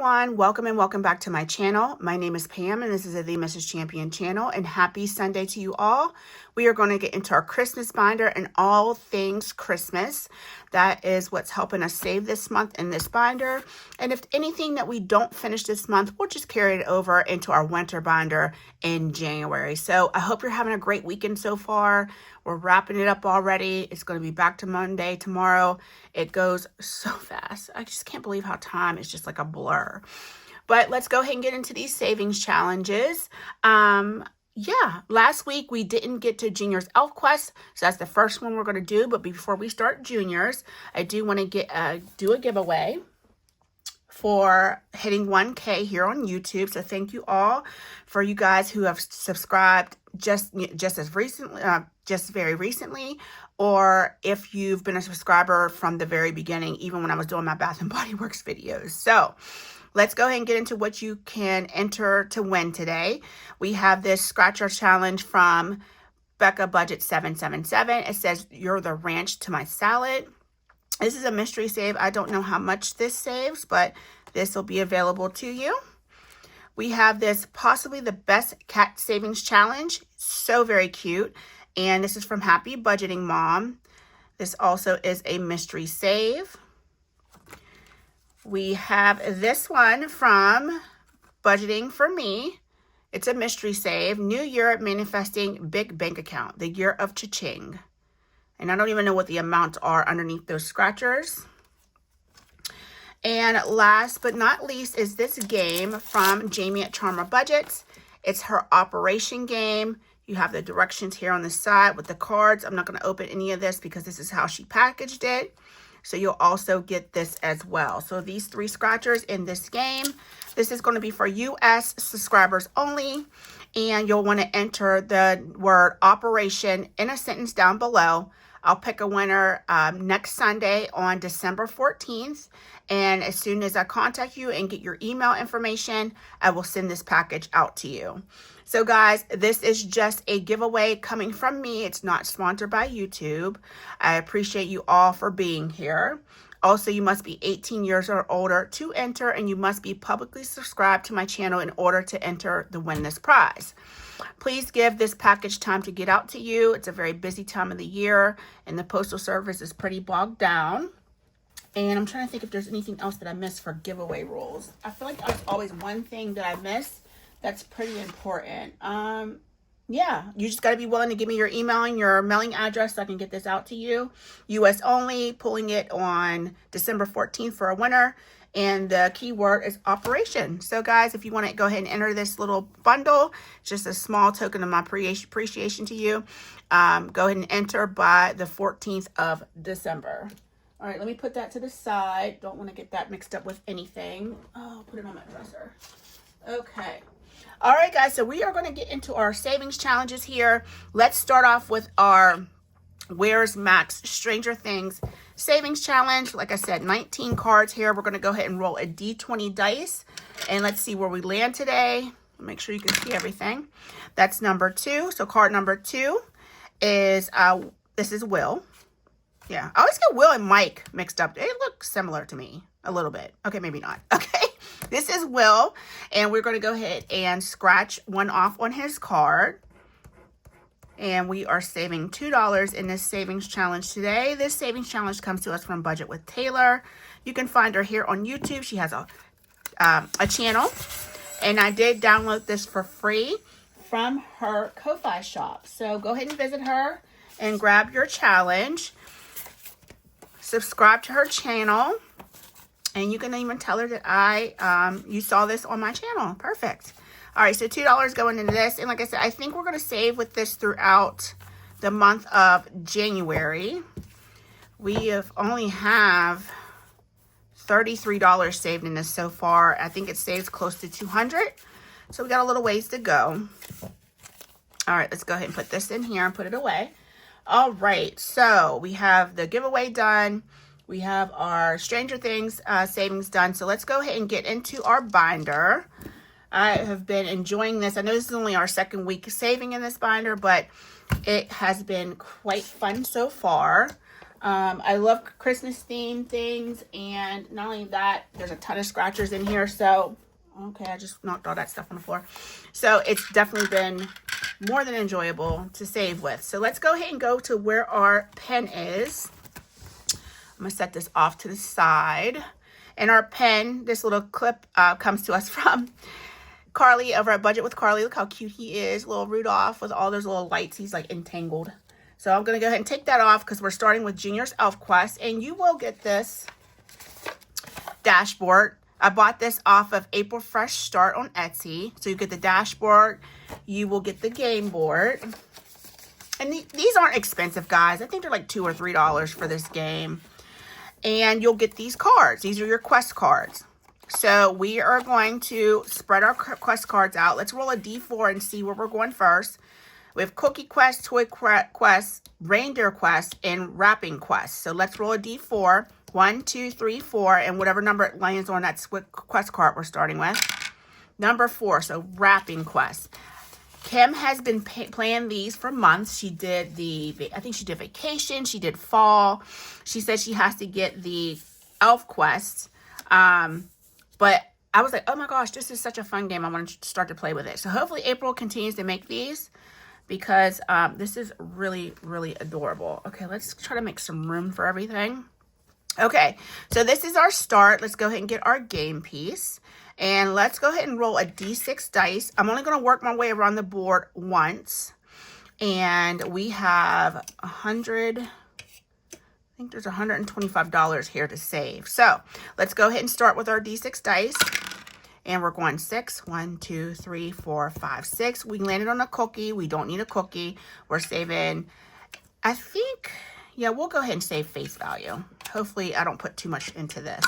everyone, welcome and welcome back to my channel. My name is Pam and this is the Mrs. Champion channel, and happy Sunday to you all. We are going to get into our Christmas binder and all things Christmas. That is what's helping us save this month in this binder. And if anything that we don't finish this month, we'll just carry it over into our winter binder in January. So I hope you're having a great weekend so far. We're wrapping it up already. It's going to be back to Monday tomorrow. It goes so fast. I just can't believe how time is just like a blur. But let's go ahead and get into these savings challenges. Last week we didn't get to Junior's Elf Quest, so that's the first one we're going to do. But before we start Junior's, I do want to do a giveaway for hitting 1K here on YouTube. So thank you all for you guys who have subscribed just very recently, or if you've been a subscriber from the very beginning, even when I was doing my Bath and Body Works videos. So let's go ahead and get into what you can enter to win today. We have this scratcher challenge from Becca Budget 777. It says, "You're the ranch to my salad." This is a mystery save. I don't know how much this saves, but this will be available to you. We have this possibly the best cat savings challenge. So very cute. And this is from Happy Budgeting Mom. This also is a mystery save. We have this one from Budgeting for Me. It's a mystery save. New Year Manifesting Big Bank Account. The Year of Cha-Ching. And I don't even know what the amounts are underneath those scratchers. And last but not least is this game from Jamie at Charmer Budgets. It's her operation game. You have the directions here on the side with the cards. I'm not going to open any of this because this is how she packaged it. So you'll also get this as well. So these 3 scratchers in this game. This is going to be for US subscribers only. And you'll want to enter the word operation in a sentence down below. I'll pick a winner next Sunday on December 14th. And as soon as I contact you and get your email information, I will send this package out to you. So guys, this is just a giveaway coming from me. It's not sponsored by YouTube. I appreciate you all for being here. Also, you must be 18 years or older to enter, and you must be publicly subscribed to my channel in order to enter the win this prize. Please give this package time to get out to you. It's a very busy time of the year, and the postal service is pretty bogged down. And I'm trying to think if there's anything else that I missed for giveaway rules. I feel like there's always one thing that I miss that's pretty important. You just got to be willing to give me your email and your mailing address so I can get this out to you. US only, pulling it on December 14th for a winner. And the keyword is operation. So guys, if you want to go ahead and enter this little bundle, just a small token of my appreciation to you, go ahead and enter by the 14th of December. All right, let me put that to the side. Don't want to get that mixed up with anything. Oh, put it on my dresser. Okay. All right, guys, so we are going to get into our savings challenges here. Let's start off with our Where's Max Stranger Things savings challenge. Like I said, 19 cards here. We're going to go ahead and roll a D20 dice, and let's see where we land today. Make sure you can see everything. That's number 2. So card number 2 is, this is Will. Yeah, I always get Will and Mike mixed up. They look similar to me a little bit. Okay, maybe not. Okay, this is Will, and we're going to go ahead and scratch one off on his card. And we are saving $2 in this savings challenge today. This savings challenge comes to us from Budget with Taylor. You can find her here on YouTube. She has a channel, and I did download this for free from her Ko-Fi shop. So go ahead and visit her and grab your challenge. Subscribe to her channel, and you can even tell her that you saw this on my channel. Perfect. All right, so $2 going into this. And like I said, I think we're going to save with this throughout the month of January. We only have $33 saved in this so far. I think it saves close to $200. So we got a little ways to go. All right, let's go ahead and put this in here and put it away. All right, so we have the giveaway done. We have our Stranger Things savings done. So let's go ahead and get into our binder. I have been enjoying this. I know this is only our second week saving in this binder, but it has been quite fun so far. I love Christmas themed things, and not only that, there's a ton of scratchers in here. So, okay, I just knocked all that stuff on the floor. So it's definitely been more than enjoyable to save with. So let's go ahead and go to where our pen is. I'm gonna set this off to the side. And our pen, this little clip comes to us from Carly over at Budget with Carly. Look how cute he is, little Rudolph with all those little lights. He's like entangled. So I'm gonna go ahead and take that off because we're starting with Junior's Elf Quest, and you will get this dashboard. I bought this off of April Fresh Start on Etsy. So you get the dashboard, you will get the game board. And these aren't expensive, guys. I think they're like $2 or $3 for this game. And you'll get these cards. These are your quest cards. So we are going to spread our quest cards out. Let's roll a D4 and see where we're going first. We have Cookie Quest, Toy Quest, Reindeer Quest, and Wrapping Quest. So let's roll a D4. 1, 2, 3, 4, and whatever number it lands on that quest card we're starting with. Number 4, so Wrapping Quest. Kim has been playing these for months. She did I think she did Vacation. She did Fall. She said she has to get the Elf Quest. But I was like, oh my gosh, this is such a fun game. I want to start to play with it. So hopefully April continues to make these because this is really, really adorable. Okay, let's try to make some room for everything. Okay, so this is our start. Let's go ahead and get our game piece. And let's go ahead and roll a D6 dice. I'm only going to work my way around the board once. And we have I think there's $125 here to save. So let's go ahead and start with our D6 dice. And we're going 6. 1, 2, 3, 4, 5, 6. We landed on a cookie. We don't need a cookie. We're saving, I think, yeah, we'll go ahead and save face value. Hopefully I don't put too much into this.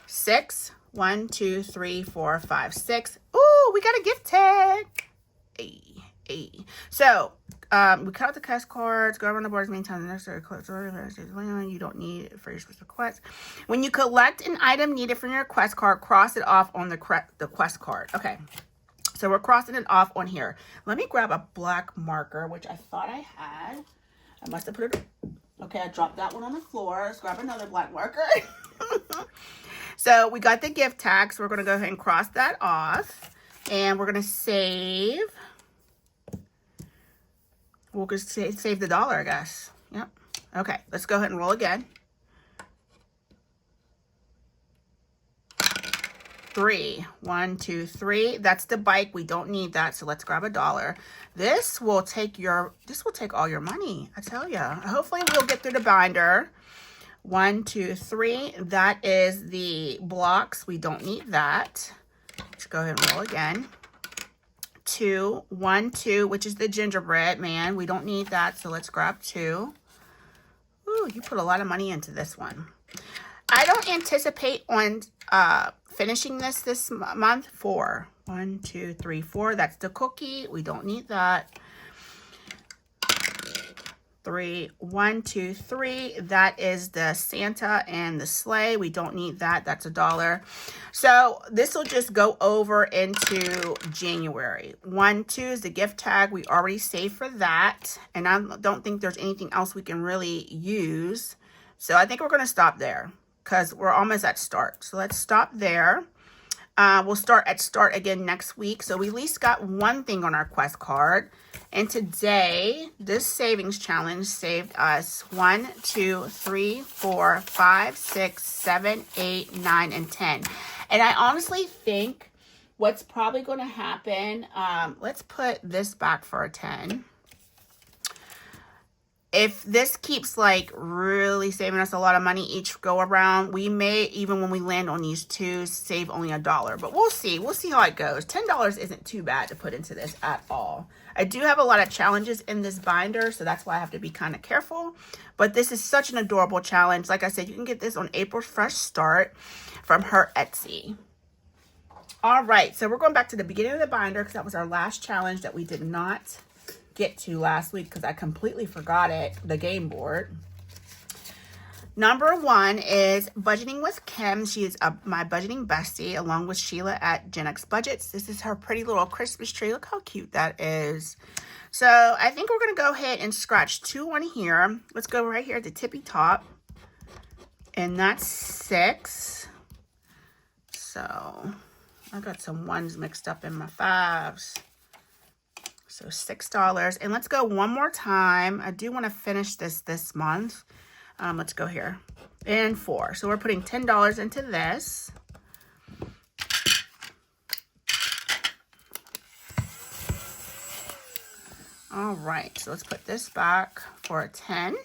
6. 1, 2, 3, 4, 5, 6. Ooh, we got a gift tag. Hey. So we cut out the quest cards, go around the board as many times as necessary. You don't need it for your specific quest. When you collect an item needed from your quest card, cross it off on the quest card. Okay. So we're crossing it off on here. Let me grab a black marker, which I thought I had. I must have put it. Okay, I dropped that one on the floor. Let's grab another black marker. So we got the gift tag. So we're going to go ahead and cross that off. And we're going to save. We'll just save the $1, I guess. Yep. Okay, let's go ahead and roll again. 3. 1, 2, 3. That's the bike. We don't need that, so let's grab $1. This will take all your money, I tell you. Hopefully we'll get through the binder. 1, 2, 3. That is the blocks. We don't need that. Let's go ahead and roll again. 2. 1, 2, which is the gingerbread man. We don't need that, so let's grab 2. Ooh, you put a lot of money into this one. I don't anticipate on finishing this month. 4. 1, 2, 3, 4. That's the cookie. We don't need that. 3. 1, 2, 3. That is the Santa and the sleigh. We don't need that. That's $1. So this will just go over into January. 1, 2 is the gift tag. We already saved for that. And I don't think there's anything else we can really use. So I think we're going to stop there because we're almost at start. So let's stop there. We'll start at start again next week. So we at least got one thing on our quest card. And today, this savings challenge saved us 1, 2, 3, 4, 5, 6, 7, 8, 9, and 10. And I honestly think what's probably going to happen, let's put this back for a 10. If this keeps like really saving us a lot of money each go around, we may, even when we land on these two, save only $1. But we'll see. We'll see how it goes. $10 isn't too bad to put into this at all. I do have a lot of challenges in this binder, so that's why I have to be kind of careful. But this is such an adorable challenge. Like I said, you can get this on April Fresh Start from her Etsy. All right, so we're going back to the beginning of the binder because that was our last challenge that we did not get to last week because I completely forgot it, the game board. Number 1 is Budgeting with Kim. She is my budgeting bestie along with Sheila at Gen X Budgets. This is her pretty little Christmas tree. Look how cute that is. So I think we're going to go ahead and scratch 2 on here. Let's go right here at the tippy top. And that's 6. So I got some 1s mixed up in my 5s. So $6. And let's go one more time. I do want to finish this month. Let's go here. And 4. So we're putting $10 into this. All right, so let's put this back for a 10,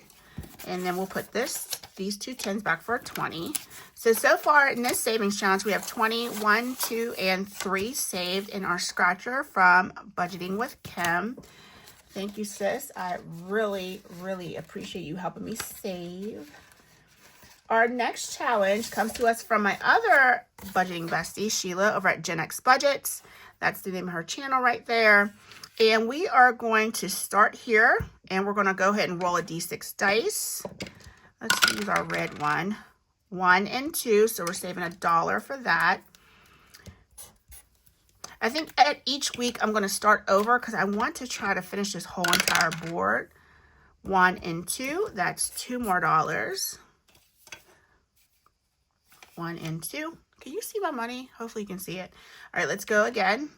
and then we'll put these 2 10s back for a 20. So far in this savings challenge, we have 20, 1, 2, and 3 saved in our scratcher from Budgeting with Kim. Thank you, sis. I really, really appreciate you helping me save. Our next challenge comes to us from my other budgeting bestie, Sheila, over at Gen X Budgets. That's the name of her channel right there. And we are going to start here, and we're going to go ahead and roll a D6 dice. Let's use our red one. 1 and 2, so we're saving $1 for that. I think at each week I'm going to start over because I want to try to finish this whole entire board. 1 and 2, that's $2 more. 1 and 2. Can you see my money? Hopefully you can see it. All right, let's go again.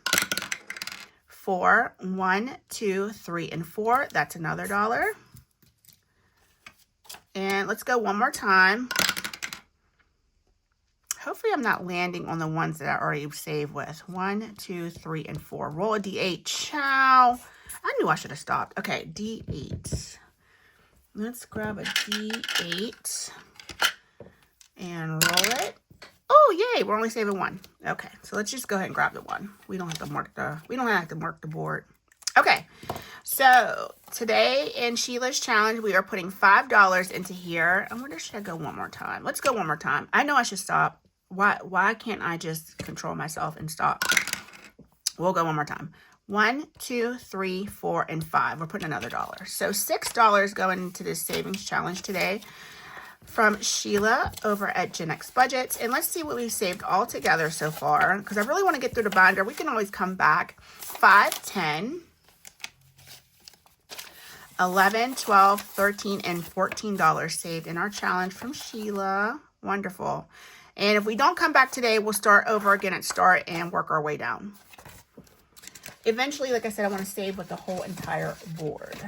4, 1, 2, 3, and 4. That's another $1. And let's go one more time. Hopefully I'm not landing on the ones that I already saved with. 1, 2, 3, and 4. Roll a D8. Ciao. I knew I should have stopped. Okay, D8. Let's grab a D8 and roll it. Oh, yay, we're only saving 1. Okay, so let's just go ahead and grab the 1. We don't have to mark the board. Okay, so today in Sheila's challenge, we are putting $5 into here. I wonder, should I go one more time? Let's go one more time. I know I should stop. Why can't I just control myself and stop? We'll go one more time. 1, 2, 3, 4, and 5. We're putting another $1. So $6 going into this savings challenge today from Sheila over at Gen X Budgets. And let's see what we've saved all together so far, because I really want to get through the binder. We can always come back. 5, 10, 11, 12, 13, and $14 saved in our challenge from Sheila. Wonderful. And if we don't come back today, we'll start over again at start and work our way down. Eventually, like I said, I want to save with the whole entire board.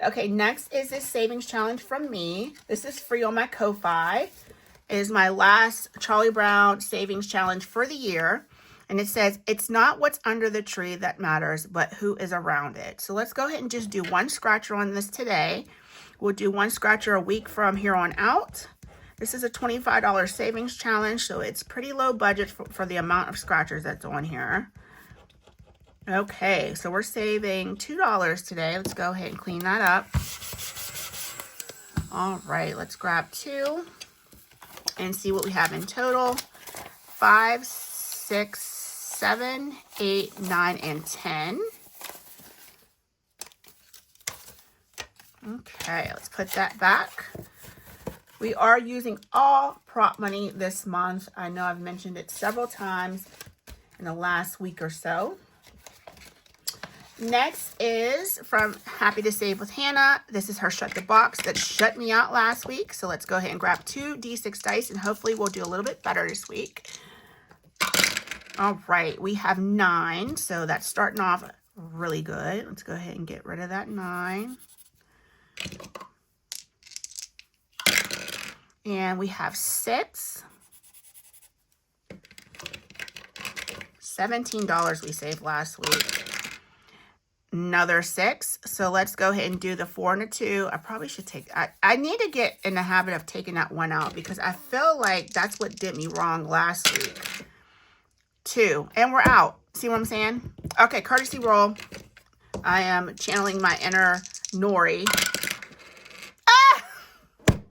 Okay, next is this savings challenge from me. This is free on my Ko-Fi. It is my last Charlie Brown savings challenge for the year. And it says, it's not what's under the tree that matters, but who is around it. So let's go ahead and just do one scratcher on this today. We'll do one scratcher a week from here on out. This is a $25 savings challenge, so it's pretty low budget for the amount of scratchers that's on here. Okay, so we're saving $2 today. Let's go ahead and clean that up. All right, let's grab 2 and see what we have in total. 5, 6, 7, 8, 9, and 10. Okay, let's put that back. We are using all prop money this month. I know I've mentioned it several times in the last week or so. Next is from Happy to Save with Hannah. This is her Shut the Box that shut me out last week. So let's go ahead and grab 2 D6 dice and hopefully we'll do a little bit better this week. All right, we have 9. So that's starting off really good. Let's go ahead and get rid of that 9. And we have 6. $17 we saved last week. Another 6. So let's go ahead and do the 4 and a 2. I probably should take, I need to get in the habit of taking that 1 out because I feel like that's what did me wrong last week. 2. And we're out. See what I'm saying? Okay, courtesy roll. I am channeling my inner Nori. Ah! And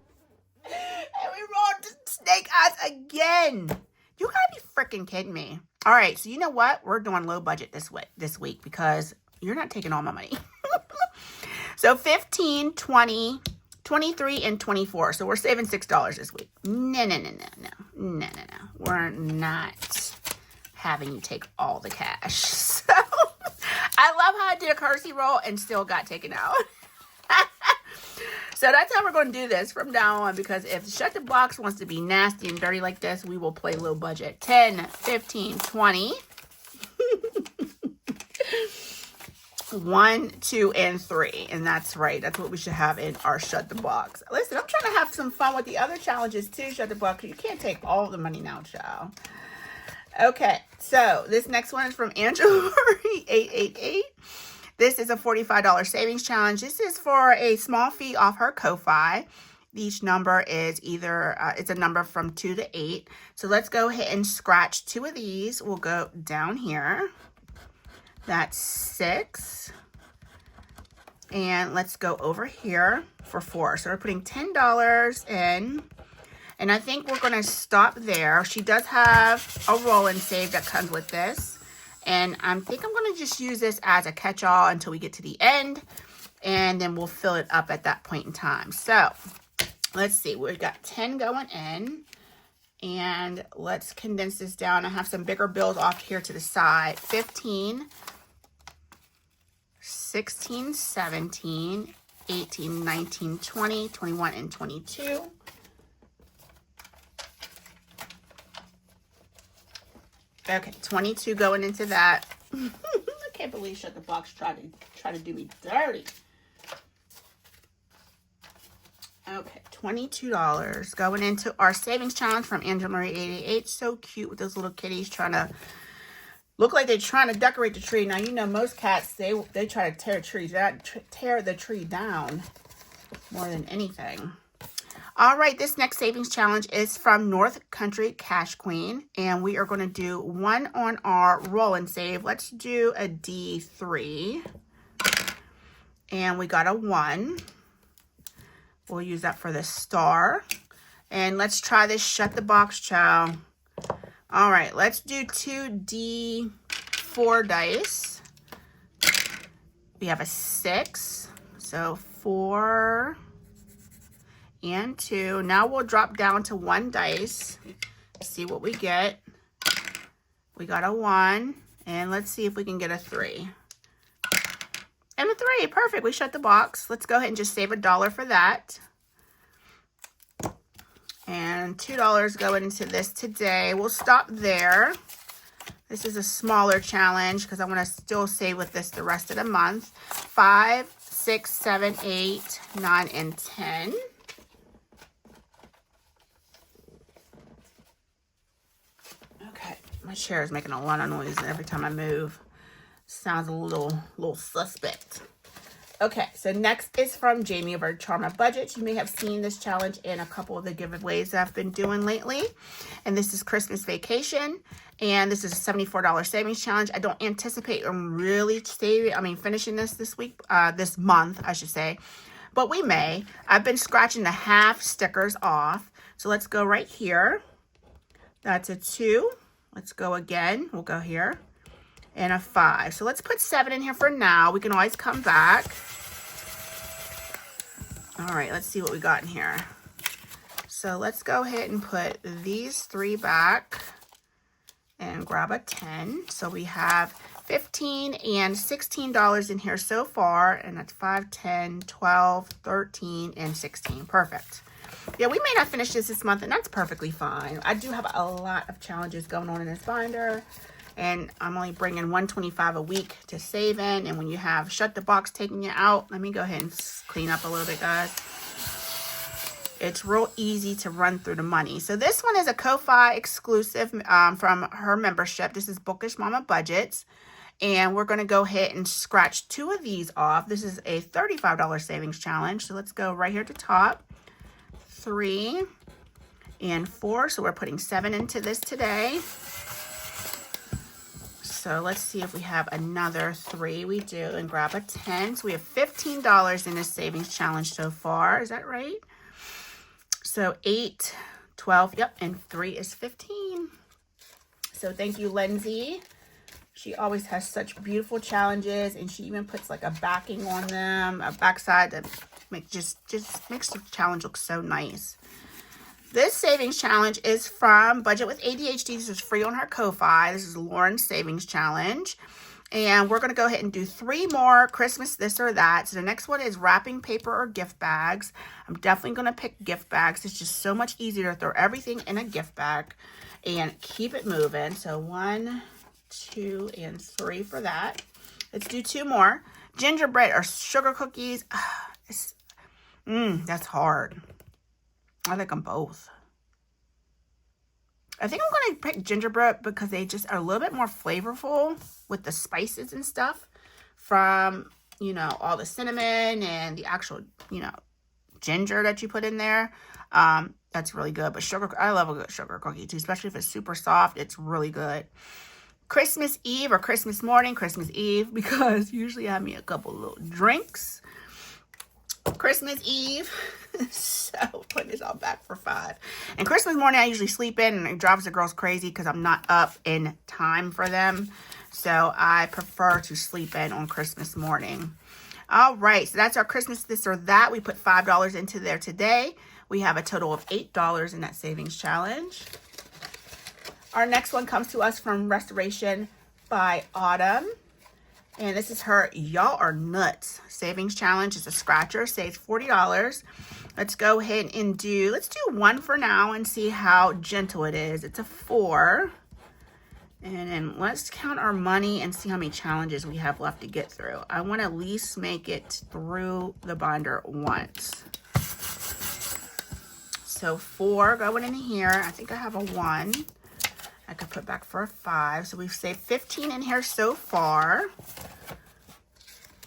we rolled the snake eyes again. You gotta be freaking kidding me. All right, so you know what? We're doing low budget this week because you're not taking all my money. So 15, 20, 23, and 24. So we're saving $6 this week. No. We're not having you take all the cash. So I I love how I did a courtesy roll and still got taken out. So that's how we're going to do this from now on, because if Shut the Box wants to be nasty and dirty like this, we will play low budget. 10, 15, 20. 1, 2, and 3. And that's right. That's what we should have in our Shut the Box. Listen, I'm trying to have some fun with the other challenges too, Shut the Box. You can't take all the money now, child. Okay, so this next one is from Angela 888. This is a $45 savings challenge. This is for a small fee off her Ko-Fi. Each number is either, it's a number from 2 to 8. So let's go ahead and scratch 2 of these. We'll go down here. That's 6. And let's go over here for 4. So we're putting $10 in. And I think we're going to stop there. She does have a roll and save that comes with this. And I think I'm going to just use this as a catch-all until we get to the end. And then we'll fill it up at that point in time. So let's see. We've got 10 going in. And let's condense this down. I have some bigger bills off here to the side. 15, 16, 17, 18, 19, 20, 21, and 22. Okay, 22 going into that. I can't believe Shut the Box try to do me dirty. Okay, $22 going into our savings challenge from Angela Marie 888. So cute with those little kitties trying to look like they're trying to decorate the tree. Now you know most cats they try to tear the tree down more than anything. All right, this next savings challenge is from North Country Cash Queen, and we are going to do one on our roll and save. Let's do a D3, and we got a 1. We'll use that for the star, and let's try this Shut the Box, child. All right, let's do 2 D4 dice. We have a 6, so 4 and 2. Now we'll drop down to 1 dice. See what we get. We got a 1. And let's see if we can get a 3. And a 3. Perfect. We shut the box. Let's go ahead and just save $1 for that. And $2 going into this today. We'll stop there. This is a smaller challenge because I want to still save with this the rest of the month. 5, 6, 7, 8, 9, and 10. My chair is making a lot of noise every time I move. Sounds a little suspect. Okay, so next is from Jamie of our Charm Budget. You may have seen this challenge in a couple of the giveaways I've been doing lately. And this is Christmas Vacation. And this is a $74 savings challenge. I don't anticipate really finishing this week, this month, I should say. But we may. I've been scratching the half stickers off. So let's go right here. That's a 2. Let's go again. We'll go here. And a 5. So let's put 7 in here for now. We can always come back. All right, let's see what we got in here. So let's go ahead and put these 3 back and grab a 10. So we have $15 and $16 in here so far. And that's 5, 10, 12, 13, and 16. Perfect. Yeah, we may not finish this month, and that's perfectly fine. I do have a lot of challenges going on in this binder, and I'm only bringing $125 a week to save in. And when you have Shut the Box taking you out, let me go ahead and clean up a little bit, guys. It's real easy to run through the money. So this one is a Ko-Fi exclusive from her membership. This is Bookish Mama Budgets. And we're going to go ahead and scratch 2 of these off. This is a $35 savings challenge. So let's go right here at the top. 3 and 4. So we're putting 7 into this today. So let's see if we have another 3. We do, and grab a 10. So we have $15 in this savings challenge so far. Is that right? So 8, 12, yep, and 3 is 15. So thank you, Lindsay. She always has such beautiful challenges, and she even puts like a backing on them, a backside that just makes the challenge look so nice. This savings challenge is from Budget with ADHD. This is free on her Ko-Fi. This is Lauren's savings challenge. And we're going to go ahead and do 3 more Christmas this or that. So the next one is wrapping paper or gift bags. I'm definitely going to pick gift bags. It's just so much easier to throw everything in a gift bag and keep it moving. So 1, 2, and 3 for that. Let's do 2 more. Gingerbread or sugar cookies. That's hard. I like them both. I think I'm going to pick gingerbread because they just are a little bit more flavorful with the spices and stuff from, you know, all the cinnamon and the actual, you know, ginger that you put in there. That's really good. But sugar, I love a good sugar cookie too, especially if it's super soft. It's really good. Christmas Eve or Christmas morning, Christmas Eve, because usually I have me a couple little drinks. Christmas Eve. So putting this all back for 5. And Christmas morning I usually sleep in, and it drives the girls crazy because I'm not up in time for them. So I prefer to sleep in on Christmas morning. All right, so that's our Christmas this or that. We put $5 into there today. We have a total of $8 in that savings challenge. Our next one comes to us from Restoration by Autumn. And this is her Y'all Are Nuts savings challenge. It's a scratcher, saves $40. Let's go ahead and let's do 1 for now and see how gentle it is. It's a 4. And then let's count our money and see how many challenges we have left to get through. I want to at least make it through the binder once. So 4 going in here. I think I have a 1. I could put back for a 5. So we've saved 15 in here so far.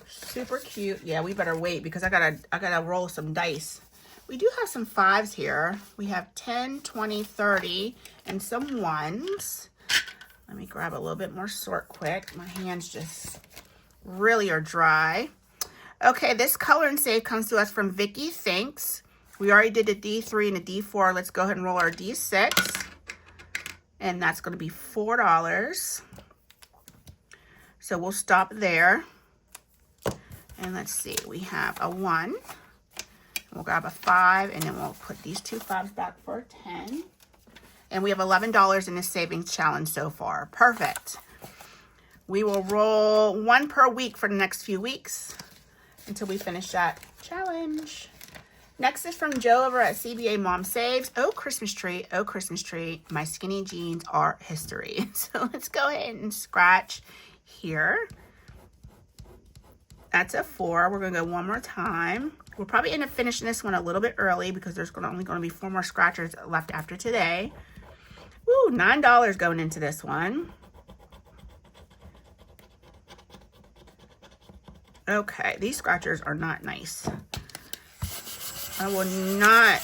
Super cute. Yeah, we better wait because I gotta roll some dice. We do have some 5s here. We have 10, 20, 30, and some 1s. Let me grab a little bit more sort quick. My hands just really are dry. Okay, this color and save comes to us from Vicky. Thanks. We already did a D3 and a D4. Let's go ahead and roll our D6. And that's going to be $4. So we'll stop there. And let's see, we have a 1. We'll grab a 5, and then we'll put these 2 5s back for a 10. And we have $11 in this savings challenge so far. Perfect. We will roll 1 per week for the next few weeks until we finish that challenge. Next is from Joe over at CBA Mom Saves. Oh, Christmas tree. Oh, Christmas tree. My skinny jeans are history. So let's go ahead and scratch here. That's a 4. We're going to go 1 more time. We'll probably end up finishing this one a little bit early because there's only going to be 4 more scratchers left after today. Woo, $9 going into this one. Okay, these scratchers are not nice. I will not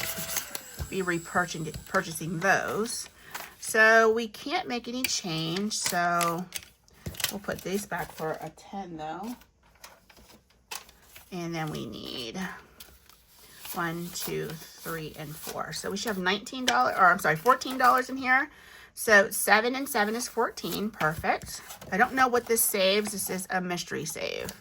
be purchasing those. So we can't make any change. So we'll put these back for a 10 though. And then we need 1, 2, 3, and 4. So we should have $14 in here. So 7 and 7 is 14. Perfect. I don't know what this saves. This is a mystery save.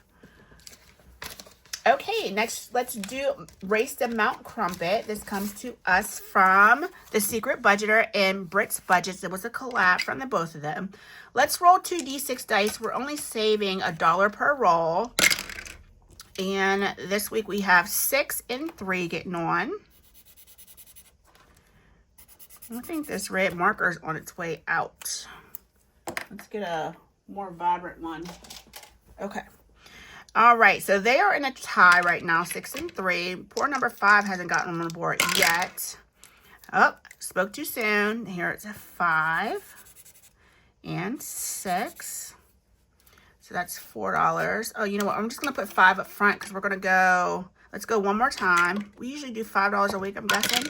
Okay, next let's do Race to Mount Crumpet. This comes to us from The Secret Budgeter and Britt's Budgets. It was a collab from the both of them. Let's roll 2 D6 dice. We're only saving $1 per roll. And this week we have 6 and 3 getting on. I think this red marker is on its way out. Let's get a more vibrant one. Okay. All right, so they are in a tie right now, 6 and 3. Poor number 5 hasn't gotten on the board yet. Oh, spoke too soon. Here it's a 5 and 6. So that's $4. Oh, you know what? I'm just going to put 5 up front because we're going to go, let's go 1 more time. We usually do $5 a week, I'm guessing.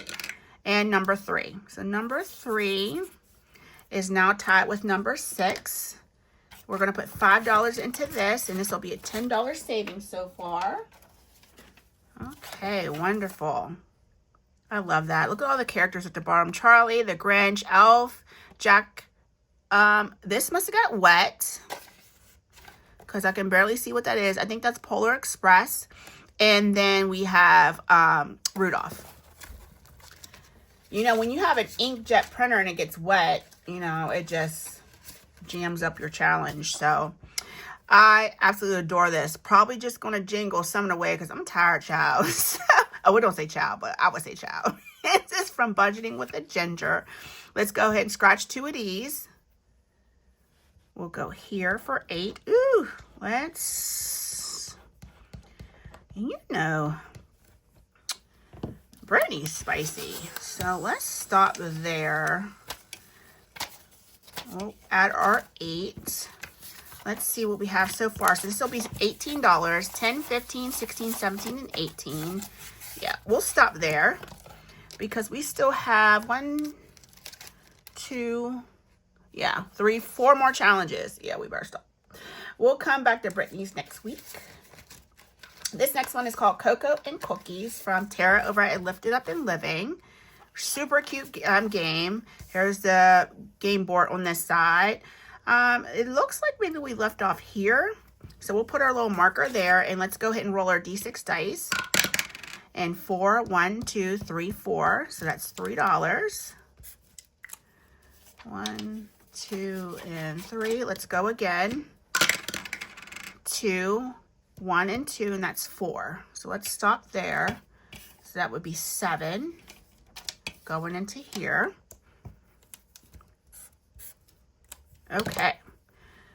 And number 3. So number 3 is now tied with number 6. We're going to put $5 into this, and this will be a $10 savings so far. Okay, wonderful. I love that. Look at all the characters at the bottom. Charlie, the Grinch, Elf, Jack. This must have got wet because I can barely see what that is. I think that's Polar Express. And then we have Rudolph. You know, when you have an inkjet printer and it gets wet, you know, it just jams up your challenge. So I absolutely adore this. Probably just going to jingle some of the way because I'm tired, child. Oh, we don't say child, but I would say child. This is from Budgeting with a Ginger. Let's go ahead and scratch 2 of these. We'll go here for 8. Ooh, let's, you know, Brittany's spicy. So let's stop there. We'll add our 8. Let's see what we have so far. So this will be $18, $10, $15, $16, $17, and $18. Yeah, we'll stop there because we still have 1, 2, yeah, 3, 4 more challenges. Yeah, we better stop. We'll come back to Brittany's next week. This next one is called Cocoa and Cookies from Tara over at Lifted Up and Living. Super cute game. Here's the game board on this side. It looks like maybe we left off here. So we'll put our little marker there and let's go ahead and roll our D6 dice. And 4, 1, 2, 3, 4. So that's $3. 1, 2, and 3. Let's go again. 2, 1, and 2, and that's 4. So let's stop there. So that would be 7 going into here. Okay,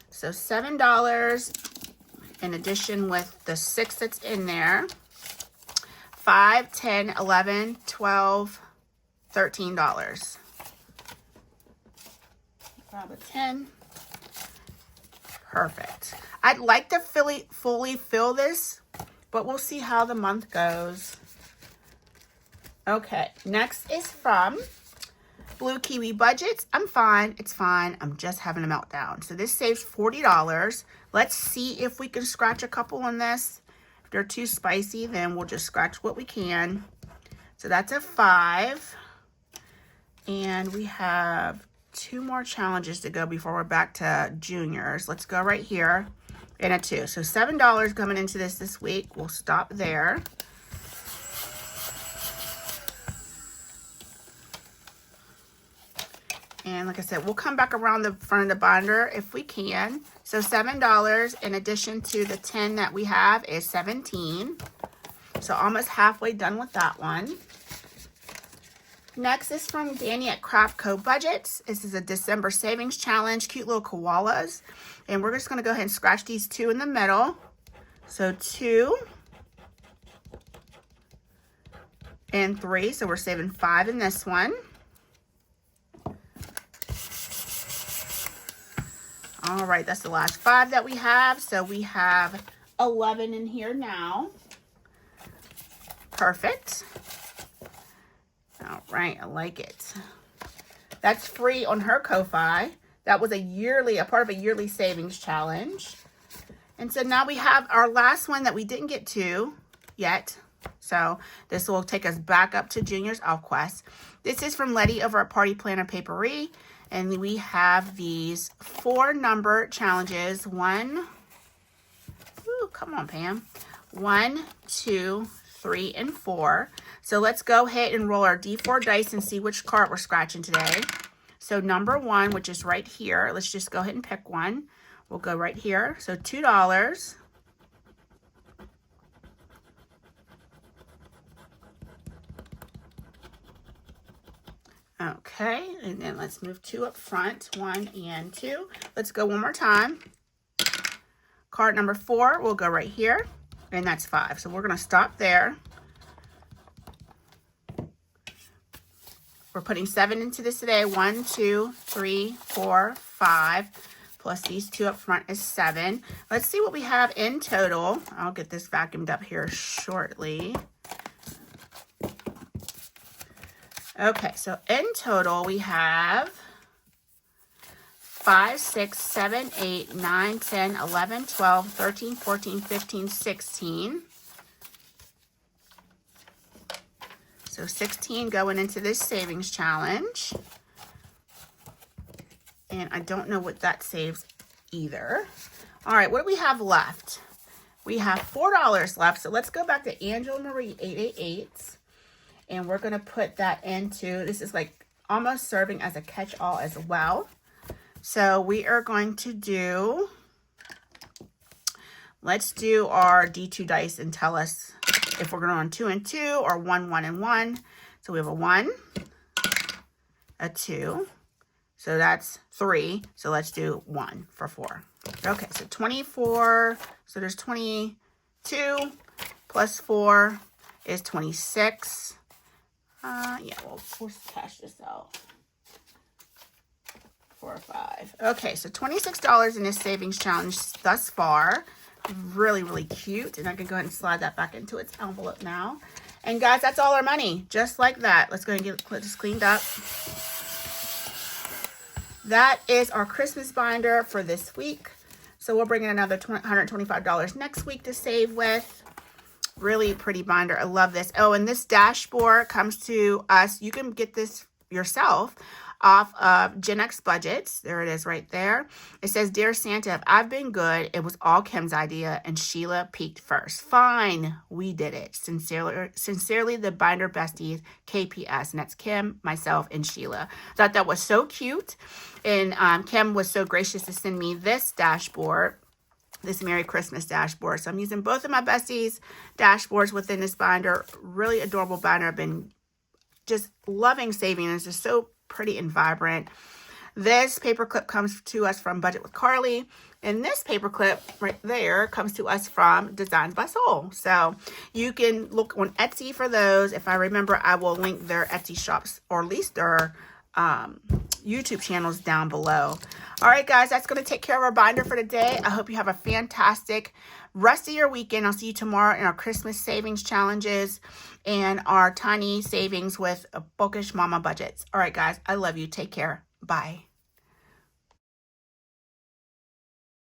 so $7 in addition with the 6 that's in there. 5, 10, 11, 12, $13. Grab a 10. Perfect. I'd like to fully fill this, but we'll see how the month goes. Okay, next is from Blue Kiwi Budgets. I'm fine. It's fine. I'm just having a meltdown. So this saves $40. Let's see if we can scratch a couple on this. If they're too spicy, then we'll just scratch what we can. So that's a 5. And we have 2 more challenges to go before we're back to juniors. Let's go right here. And a 2. So $7 coming into this week. We'll stop there. And like I said, we'll come back around the front of the binder if we can. So $7 in addition to the 10 that we have is 17. So almost halfway done with that one. Next is from Danny at Craft Co Budgets. This is a December savings challenge, cute little koalas. And we're just going to go ahead and scratch these 2 in the middle. So 2 and 3. So we're saving 5 in this one. All right, that's the last 5 that we have. So we have 11 in here now. Perfect. All right, I like it. That's free on her Ko-Fi. That was a part of a yearly savings challenge. And so now we have our last one that we didn't get to yet. So this will take us back up to Junior's Elf Quest. This is from Letty over at Party Planner Papery. And we have these 4 number challenges. 1, ooh, come on, Pam. 1, 2, 3, and 4. So let's go ahead and roll our D4 dice and see which card we're scratching today. So number 1, which is right here. Let's just go ahead and pick one. We'll go right here. So $2. Okay, and then let's move 2 up front, 1 and 2. Let's go one more time. Card number 4, we'll go right here, and that's 5. So we're going to stop there. We're putting 7 into this today. 1, 2, 3, 4, 5, plus these 2 up front is 7. Let's see what we have in total. I'll get this vacuumed up here shortly. Okay, so in total we have 5, 6, 7, 8, 9, 10, 11, 12, 13, 14, 15, 16. So 16 going into this savings challenge. And I don't know what that saves either. All right, what do we have left? We have $4 left. So let's go back to Angela Marie 888. And we're going to put that into, this is like almost serving as a catch-all as well. So we are going to do Let's do our D2 dice and tell us if we're going on 2 and 2 or 1, 1 and 1. So we have a 1, a 2. So that's 3. So let's do 1 for 4. Okay, so 24. So there's 22 plus 4 is 26. Yeah, we'll cash this out. 4 or 5. Okay, so $26 in this savings challenge thus far. Really, really cute. And I can go ahead and slide that back into its envelope now. And guys, that's all our money. Just like that. Let's go ahead and get this cleaned up. That is our Christmas binder for this week. So we'll bring in another $125 next week to save with. Really pretty binder. I love this. Oh, and this dashboard comes to us. You can get this yourself off of Gen X Budgets. There it is right there. It says, Dear Santa, if I've been good, it was all Kim's idea and Sheila peaked first. Fine, we did it. Sincerely, the binder besties, KPS. And that's Kim, myself, and Sheila. Thought that was so cute. And Kim was so gracious to send me this dashboard, this Merry Christmas dashboard. So I'm using both of my besties' dashboards within this binder. Really adorable binder. I've been just loving saving. It's just so pretty and vibrant. This paper clip comes to us from Budget with Carly. And this paper clip right there comes to us from Designs by Soul. So you can look on Etsy for those. If I remember, I will link their Etsy shops, or at least their YouTube channels down below. All right, guys, that's going to take care of our binder for today. I hope you have a fantastic rest of your weekend. I'll see you tomorrow in our Christmas savings challenges and our tiny savings with bookish mama budgets. All right, guys, I love you. Take care. Bye.